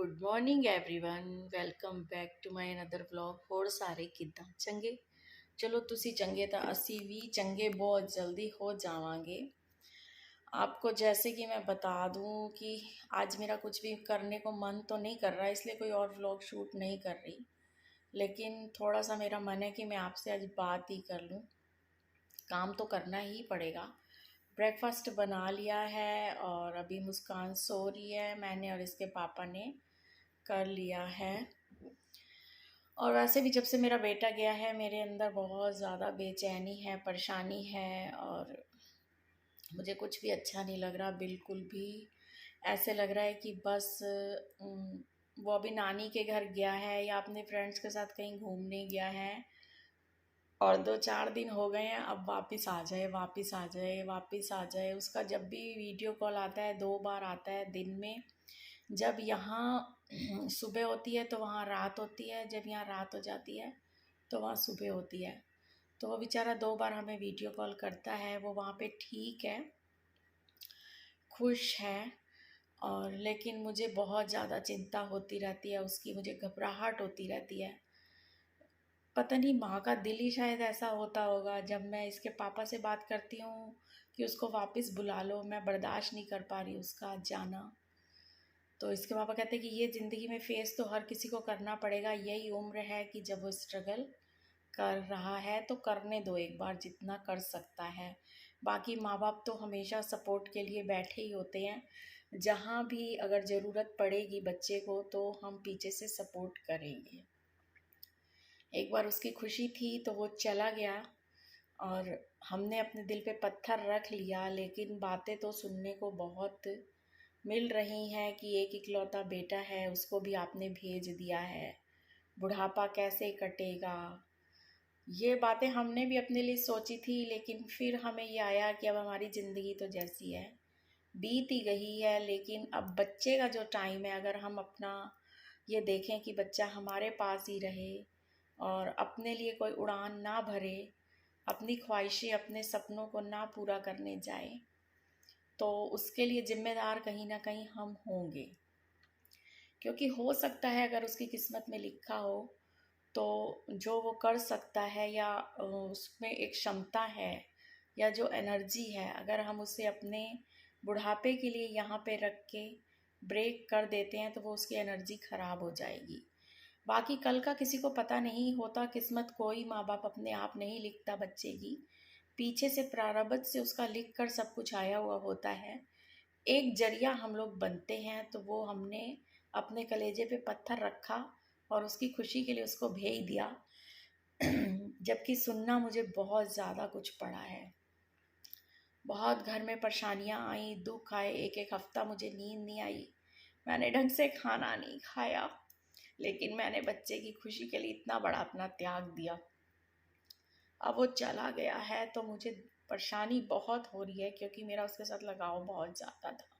Good morning everyone welcome back to my another vlog. ਹੋਰ ਸਾਰੇ ਕਿੱਦਾਂ? ਚੰਗੇ? ਚਲੋ ਤੁਸੀਂ ਚੰਗੇ ਤਾਂ ਅਸੀਂ ਵੀ ਚੰਗੇ ਬਹੁਤ ਜल्दी हो जावांगे। आपको जैसे कि मैं बता दूं कि आज मेरा कुछ भी करने को मन तो नहीं कर रहा, इसलिए कोई और व्लॉग शूट नहीं कर रही, लेकिन थोड़ा सा मेरा मन है कि मैं आपसे आज बात ही कर लूं। काम तो करना ही पड़ेगा। ब्रेकफास्ट बना लिया है और अभी मुस्कान सो रही है, मैंने और इसके पापा ने कर लिया है। और वैसे भी जब से मेरा बेटा गया है मेरे अंदर बहुत ज़्यादा बेचैनी है, परेशानी है, और मुझे कुछ भी अच्छा नहीं लग रहा बिल्कुल भी। ऐसे लग रहा है कि बस वो अभी नानी के घर गया है या अपने फ्रेंड्स के साथ कहीं घूमने गया है और 2-4 दिन हो गए हैं, अब वापस आ जाए, वापस आ जाए, वापस आ जाए। उसका जब भी वीडियो कॉल आता है 2 बार आता है दिन में। जब यहाँ सुबह होती है तो वहाँ रात होती है, जब यहाँ रात हो जाती है तो वहाँ सुबह होती है। तो वो बेचारा 2 बार हमें वीडियो कॉल करता है। वो वहाँ पे ठीक है, खुश है, और लेकिन मुझे बहुत ज़्यादा चिंता होती रहती है उसकी, मुझे घबराहट होती रहती है। पता नहीं, माँ का दिल ही शायद ऐसा होता होगा। जब मैं इसके पापा से बात करती हूँ कि उसको वापस बुला लो, मैं बर्दाश्त नहीं कर पा रही उसका जाना, तो इसके पापा कहते हैं कि ये ज़िंदगी में फ़ेस तो हर किसी को करना पड़ेगा, यही उम्र है कि जब वो स्ट्रगल कर रहा है तो करने दो एक बार जितना कर सकता है। बाकी माँ बाप तो हमेशा सपोर्ट के लिए बैठे ही होते हैं। जहाँ भी अगर ज़रूरत पड़ेगी बच्चे को तो हम पीछे से सपोर्ट करेंगे। एक बार उसकी खुशी थी तो वो चला गया और हमने अपने दिल पे पत्थर रख लिया, लेकिन बातें तो सुनने को बहुत मिल रही हैं कि एक इकलौता बेटा है, उसको भी आपने भेज दिया है, बुढ़ापा कैसे कटेगा। ये बातें हमने भी अपने लिए सोची थी, लेकिन फिर हमें ये आया कि अब हमारी ज़िंदगी तो जैसी है बीत ही गई है। लेकिन अब बच्चे का जो टाइम है, अगर हम अपना ये देखें कि बच्चा हमारे पास ही रहे और अपने लिए कोई उड़ान ना भरे, अपनी ख्वाहिशें अपने सपनों को ना पूरा करने जाए, तो उसके लिए ज़िम्मेदार कहीं ना कहीं हम होंगे। क्योंकि हो सकता है अगर उसकी किस्मत में लिखा हो तो जो वो कर सकता है, या उसमें एक क्षमता है या जो एनर्जी है, अगर हम उसे अपने बुढ़ापे के लिए यहाँ पे रख के ब्रेक कर देते हैं तो वो उसकी एनर्जी ख़राब हो जाएगी। बाकी कल का किसी को पता नहीं होता, किस्मत कोई माँ बाप अपने आप नहीं लिखता बच्चे की, पीछे से प्रारब्ध से उसका लिख कर सब कुछ आया हुआ होता है। एक जरिया हम लोग बनते हैं, तो वो हमने अपने कलेजे पे पत्थर रखा और उसकी खुशी के लिए उसको भेज दिया। जबकि सुनना मुझे बहुत ज़्यादा कुछ पड़ा है, बहुत घर में परेशानियां आई, दुख आए, एक एक हफ्ता मुझे नींद नहीं आई, मैंने ढंग से खाना नहीं खाया, लेकिन मैंने बच्चे की खुशी के लिए इतना बड़ा अपना त्याग दिया। अब वो चला गया है तो मुझे परेशानी बहुत हो रही है, क्योंकि मेरा उसके साथ लगाव बहुत ज़्यादा था।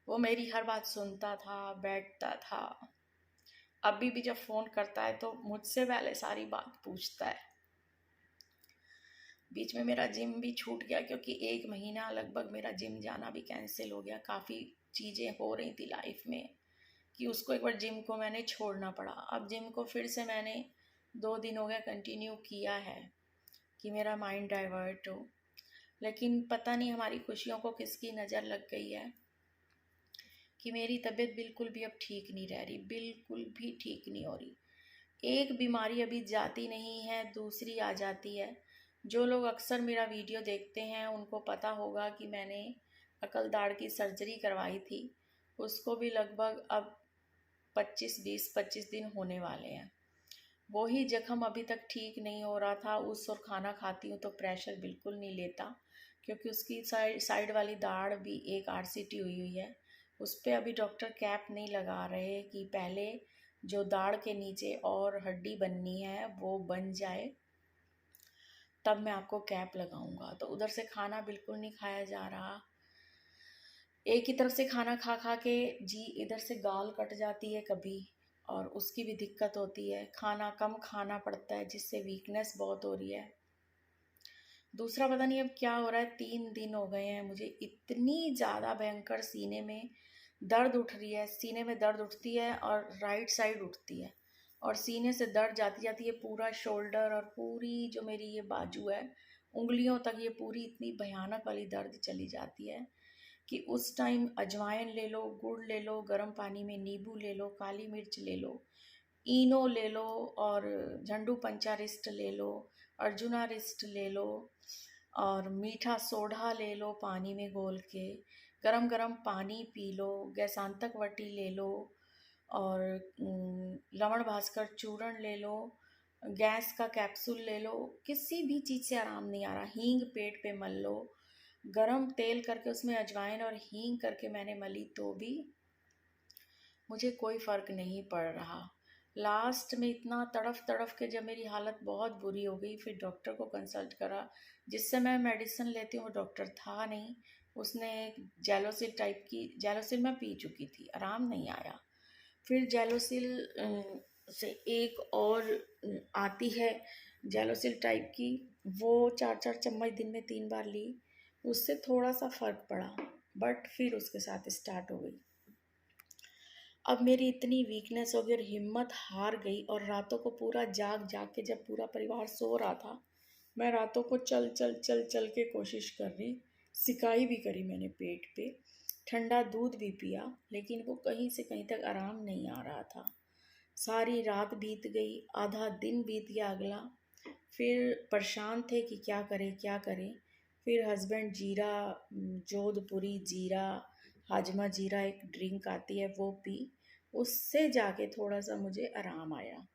वो मेरी हर बात सुनता था, बैठता था। अभी भी जब फ़ोन करता है तो मुझसे पहले सारी बात पूछता है। बीच में मेरा जिम भी छूट गया, क्योंकि 1 महीना लगभग मेरा जिम जाना भी कैंसिल हो गया। काफ़ी चीज़ें हो रही थी लाइफ में कि उसको एक बार जिम को मैंने छोड़ना पड़ा। अब जिम को फिर से मैंने 2 दिन हो गया कंटिन्यू किया है कि मेरा माइंड डाइवर्ट हो, लेकिन पता नहीं हमारी खुशियों को किसकी नज़र लग गई है कि मेरी तबीयत बिल्कुल भी अब ठीक नहीं रह रही, बिल्कुल भी ठीक नहीं हो रही। एक बीमारी अभी जाती नहीं है, दूसरी आ जाती है। जो लोग अक्सर मेरा वीडियो देखते हैं उनको पता होगा कि मैंने अकल दाढ़ की सर्जरी करवाई थी, उसको भी लगभग अब 25 दिन होने वाले हैं। वही जख्म अभी तक ठीक नहीं हो रहा था। उस और खाना खाती हूँ तो प्रेशर बिल्कुल नहीं लेता, क्योंकि उसकी साइड वाली दाढ़ भी एक RCT हुई है। उस पर अभी डॉक्टर कैप नहीं लगा रहे कि पहले जो दाढ़ के नीचे और हड्डी बननी है वो बन जाए, तब मैं आपको कैप लगाऊंगा। तो उधर से खाना बिल्कुल नहीं खाया जा रहा। एक ही तरफ से खाना खा खा के जी इधर से गाल कट जाती है कभी, और उसकी भी दिक्कत होती है। खाना कम खाना पड़ता है जिससे वीकनेस बहुत हो रही है। दूसरा पता नहीं अब क्या हो रहा है, 3 दिन हो गए हैं मुझे इतनी ज़्यादा भयंकर सीने में दर्द उठ रही है, सीने में दर्द उठती है और राइट साइड उठती है, और सीने से दर्द जाती जाती है पूरा शोल्डर और पूरी जो मेरी ये बाजू है उंगलियों तक, ये पूरी इतनी भयानक वाली दर्द चली जाती है कि उस टाइम अजवाइन ले लो, गुड़ ले लो, गर्म पानी में नींबू ले लो, काली मिर्च ले लो, इनो ले लो, और झंडू पंचारिस्ट ले लो, अर्जुनारिस्ट ले लो, और मीठा सोडा ले लो पानी में घोल के, गरम गरम पानी पी लो, गैसांतक वटी ले लो, और लवण भास्कर चूर्ण ले लो, गैस का कैप्सूल ले लो। किसी भी चीज़ से आराम नहीं आ रहा। हींग पेट पे मल लो, गरम तेल करके उसमें अजवाइन और हींग करके मैंने मली तो भी मुझे कोई फ़र्क नहीं पड़ रहा। लास्ट में इतना तड़फ तड़फ के जब मेरी हालत बहुत बुरी हो गई, फिर डॉक्टर को कंसल्ट करा। जिससे मैं मेडिसिन लेती हूँ वो डॉक्टर था नहीं। उसने एक जेलोसिल टाइप की, जेलोसिल मैं पी चुकी थी, आराम नहीं आया। फिर जेलोसिल से एक और आती है जेलोसिल टाइप की, वो 4-4 चम्मच दिन में 3 बार ली, उससे थोड़ा सा फ़र्क पड़ा, बट फिर उसके साथ स्टार्ट हो गई। अब मेरी इतनी वीकनेस हो गई और हिम्मत हार गई, और रातों को पूरा जाग जाग के, जब पूरा परिवार सो रहा था, मैं रातों को चल चल चल चल के कोशिश कर रही। सिकाई भी करी मैंने पेट पे, ठंडा दूध भी पिया, लेकिन वो कहीं से कहीं तक आराम नहीं आ रहा था। सारी रात बीत गई, आधा दिन बीत गया अगला। फिर परेशान थे कि क्या करें क्या करें। फिर हस्बैंड जीरा, जोधपुरी जीरा, हाजमा जीरा एक ड्रिंक आती है वो पी, उससे जाके थोड़ा सा मुझे आराम आया।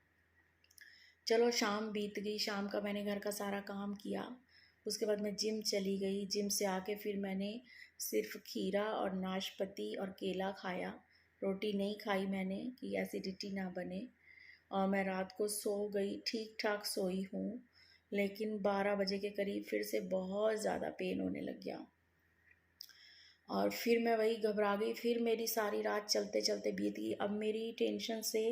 चलो शाम बीत गई, शाम का मैंने घर का सारा काम किया। उसके बाद मैं जिम चली गई। जिम से आके फिर मैंने सिर्फ खीरा और नाशपाती और केला खाया, रोटी नहीं खाई मैंने कि एसिडिटी ना बने। और मैं रात को सो गई, ठीक ठाक सोई हूँ, लेकिन 12 बजे के करीब फिर से बहुत ज़्यादा पेन होने लग गया, और फिर मैं वही घबरा गई। फिर मेरी सारी रात चलते चलते बीत गई। अब मेरी टेंशन से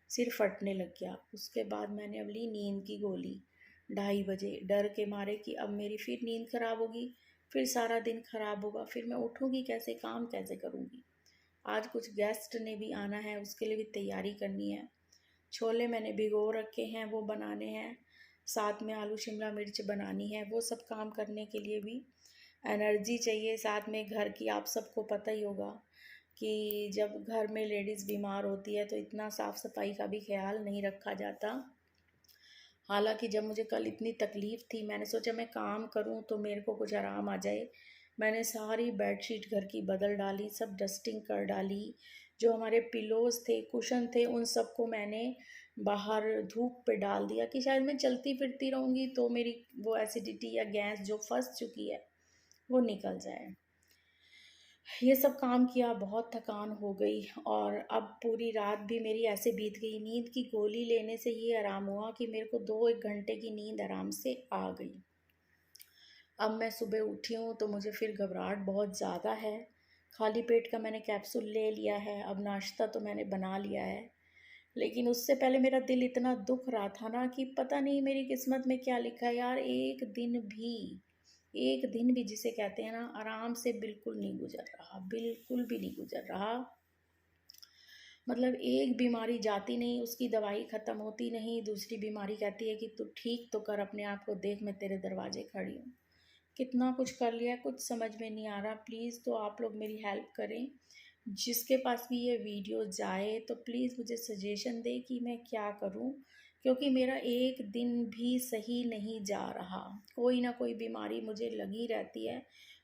सिर फटने लग गया। उसके बाद मैंने अब ली नींद की गोली 2:30 बजे, डर के मारे कि अब मेरी फिर नींद ख़राब होगी, फिर सारा दिन ख़राब होगा, फिर मैं उठूँगी कैसे, काम कैसे करूँगी। आज कुछ गेस्ट ने भी आना है, उसके लिए भी तैयारी करनी है। छोले मैंने भिगो रखे हैं, वो बनाने हैं, साथ में आलू शिमला मिर्च बनानी है। वो सब काम करने के लिए भी एनर्जी चाहिए। साथ में घर की, आप सबको पता ही होगा कि जब घर में लेडीज़ बीमार होती है तो इतना साफ़ सफाई का भी ख्याल नहीं रखा जाता। हालांकि जब मुझे कल इतनी तकलीफ़ थी, मैंने सोचा मैं काम करूं तो मेरे को कुछ आराम आ जाए। मैंने सारी बेडशीट घर की बदल डाली, सब डस्टिंग कर डाली। जो हमारे पिलोज़ थे, कुशन थे, उन सबको मैंने बाहर धूप पे डाल दिया कि शायद मैं चलती फिरती रहूँगी तो मेरी वो एसिडिटी या गैस जो फंस चुकी है वो निकल जाए। ये सब काम किया, बहुत थकान हो गई, और अब पूरी रात भी मेरी ऐसे बीत गई। नींद की गोली लेने से ये आराम हुआ कि मेरे को 2-1 घंटे की नींद आराम से आ गई। अब मैं सुबह उठी हूँ तो मुझे फिर घबराहट बहुत ज़्यादा है। खाली पेट का मैंने कैप्सूल ले लिया है, अब नाश्ता तो मैंने बना लिया है, लेकिन उससे पहले मेरा दिल इतना दुख रहा था ना कि पता नहीं मेरी किस्मत में क्या लिखा है यार। एक दिन भी जिसे कहते हैं ना, आराम से बिल्कुल नहीं गुजर रहा, बिल्कुल भी नहीं गुजर रहा। मतलब एक बीमारी जाती नहीं, उसकी दवाई ख़त्म होती नहीं, दूसरी बीमारी कहती है कि तू ठीक तो कर अपने आप को, देख मैं तेरे दरवाजे खड़ी हूँ। कितना कुछ कर लिया, कुछ समझ में नहीं आ रहा। प्लीज़ तो आप लोग मेरी हेल्प करें। जिसके पास भी ये वीडियो जाए तो प्लीज़ मुझे सजेशन दे कि मैं क्या करूं, क्योंकि मेरा एक दिन भी सही नहीं जा रहा। कोई ना कोई बीमारी मुझे लगी रहती है,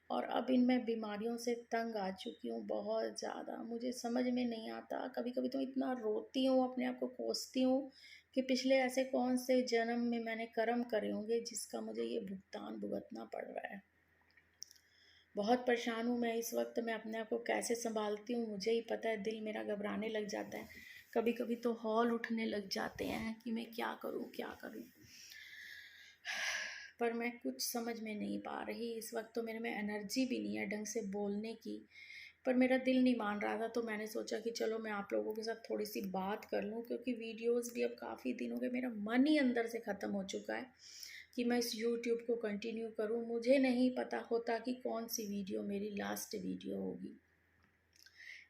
और अब इन मैं बीमारियों से तंग आ चुकी हूँ बहुत ज़्यादा। मुझे समझ में नहीं आता, कभी कभी तो इतना रोती हूँ, अपने आप को कोसती हूँ कि पिछले ऐसे कौन से जन्म में मैंने कर्म करे होंगे जिसका मुझे ये भुगतान भुगतना पड़ रहा है। बहुत परेशान हूँ मैं इस वक्त। मैं अपने आप को कैसे संभालती हूँ मुझे ही पता है। दिल मेरा घबराने लग जाता है, कभी कभी तो हौल उठने लग जाते हैं कि मैं क्या करूँ क्या करूँ। पर मैं कुछ समझ में नहीं पा रही इस वक्त। तो मेरे में एनर्जी भी नहीं है ढंग से बोलने की, पर मेरा दिल नहीं मान रहा था। तो मैंने सोचा कि चलो मैं आप लोगों के साथ थोड़ी सी बात कर लूँ, क्योंकि वीडियोस भी अब काफ़ी दिन हो गए, मेरा मन ही अंदर से ख़त्म हो चुका है कि मैं इस यूट्यूब को कंटिन्यू करूं। मुझे नहीं पता होता कि कौन सी वीडियो मेरी लास्ट वीडियो होगी।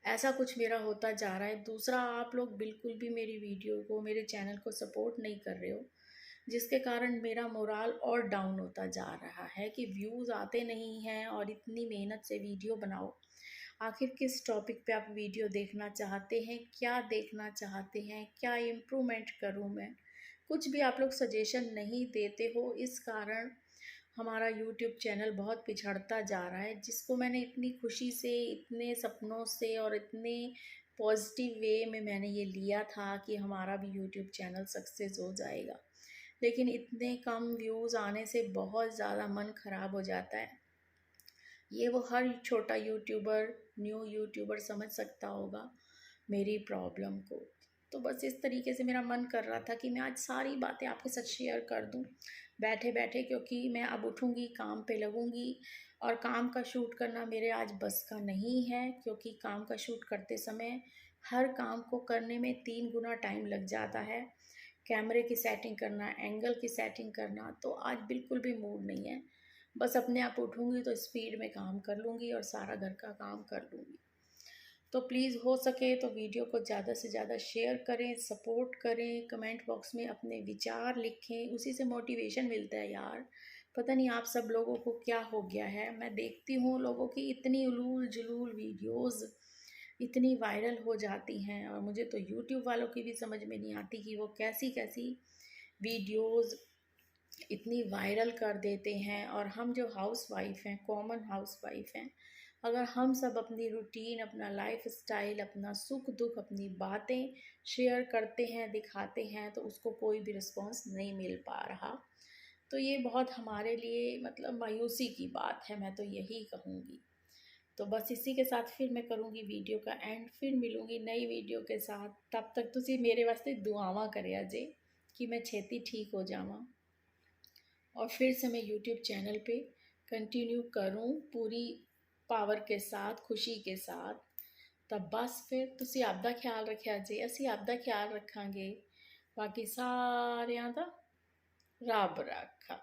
ऐसा कुछ मेरा होता जा रहा है। दूसरा, आप लोग बिल्कुल भी मेरी वीडियो को, मेरे चैनल को सपोर्ट नहीं कर रहे हो, जिसके कारण मेरा मोराल और डाउन होता जा रहा है कि व्यूज़ आते नहीं हैं और इतनी मेहनत से वीडियो बनाओ। आखिर किस टॉपिक पे आप वीडियो देखना चाहते हैं, क्या देखना चाहते हैं, क्या इम्प्रूवमेंट करूं मैं? कुछ भी आप लोग सजेशन नहीं देते हो, इस कारण हमारा यूट्यूब चैनल बहुत पिछड़ता जा रहा है, जिसको मैंने इतनी खुशी से, इतने सपनों से और इतने पॉजिटिव वे में मैंने ये लिया था कि हमारा भी यूट्यूब चैनल सक्सेस हो जाएगा। लेकिन इतने कम व्यूज़ आने से बहुत ज़्यादा मन ख़राब हो जाता है। ये वो हर छोटा यूट्यूबर, न्यू यूट्यूबर समझ सकता होगा मेरी प्रॉब्लम को। तो बस इस तरीके से मेरा मन कर रहा था कि मैं आज सारी बातें आपके साथ शेयर कर दूं बैठे बैठे, क्योंकि मैं अब उठूंगी, काम पे लगूंगी और काम का शूट करना मेरे आज बस का नहीं है, क्योंकि काम का शूट करते समय हर काम को करने में 3 गुना टाइम लग जाता है। कैमरे की सेटिंग करना, एंगल की सेटिंग करना, तो आज बिल्कुल भी मूड नहीं है। बस अपने आप उठूँगी तो स्पीड में काम कर लूँगी और सारा घर का काम कर लूँगी। तो प्लीज़ हो सके तो वीडियो को ज़्यादा से ज़्यादा शेयर करें, सपोर्ट करें, कमेंट बॉक्स में अपने विचार लिखें, उसी से मोटिवेशन मिलता है यार। पता नहीं आप सब लोगों को क्या हो गया है। मैं देखती हूँ लोगों की इतनी उलूल जुलूल वीडियोज़ इतनी वायरल हो जाती हैं, और मुझे तो यूट्यूब वालों की भी समझ में नहीं आती कि वो कैसी कैसी वीडियोज़ इतनी वायरल कर देते हैं। और हम जो हाउस वाइफ हैं, कॉमन हाउस वाइफ हैं, अगर हम सब अपनी रूटीन, अपना लाइफ स्टाइल, अपना सुख दुख, अपनी बातें शेयर करते हैं, दिखाते हैं, तो उसको कोई भी रिस्पॉन्स नहीं मिल पा रहा। तो ये बहुत हमारे लिए मतलब मायूसी की बात है, मैं तो यही कहूँगी। तो बस इसी के साथ फिर मैं करूँगी वीडियो का एंड, फिर मिलूँगी नई वीडियो के साथ। तब तक तुसी मेरे वास्ते दुआवां करिया जे कि मैं छेती ठीक हो जावां और फिर से मैं यूट्यूब चैनल पे कंटिन्यू करूं पूरी पावर के साथ, खुशी के साथ। तब बस फिर तुसी आपदा ख्याल रखिया जे, असी आपदा ख्याल रखांगे। बाकी सारियां दा रब रखा।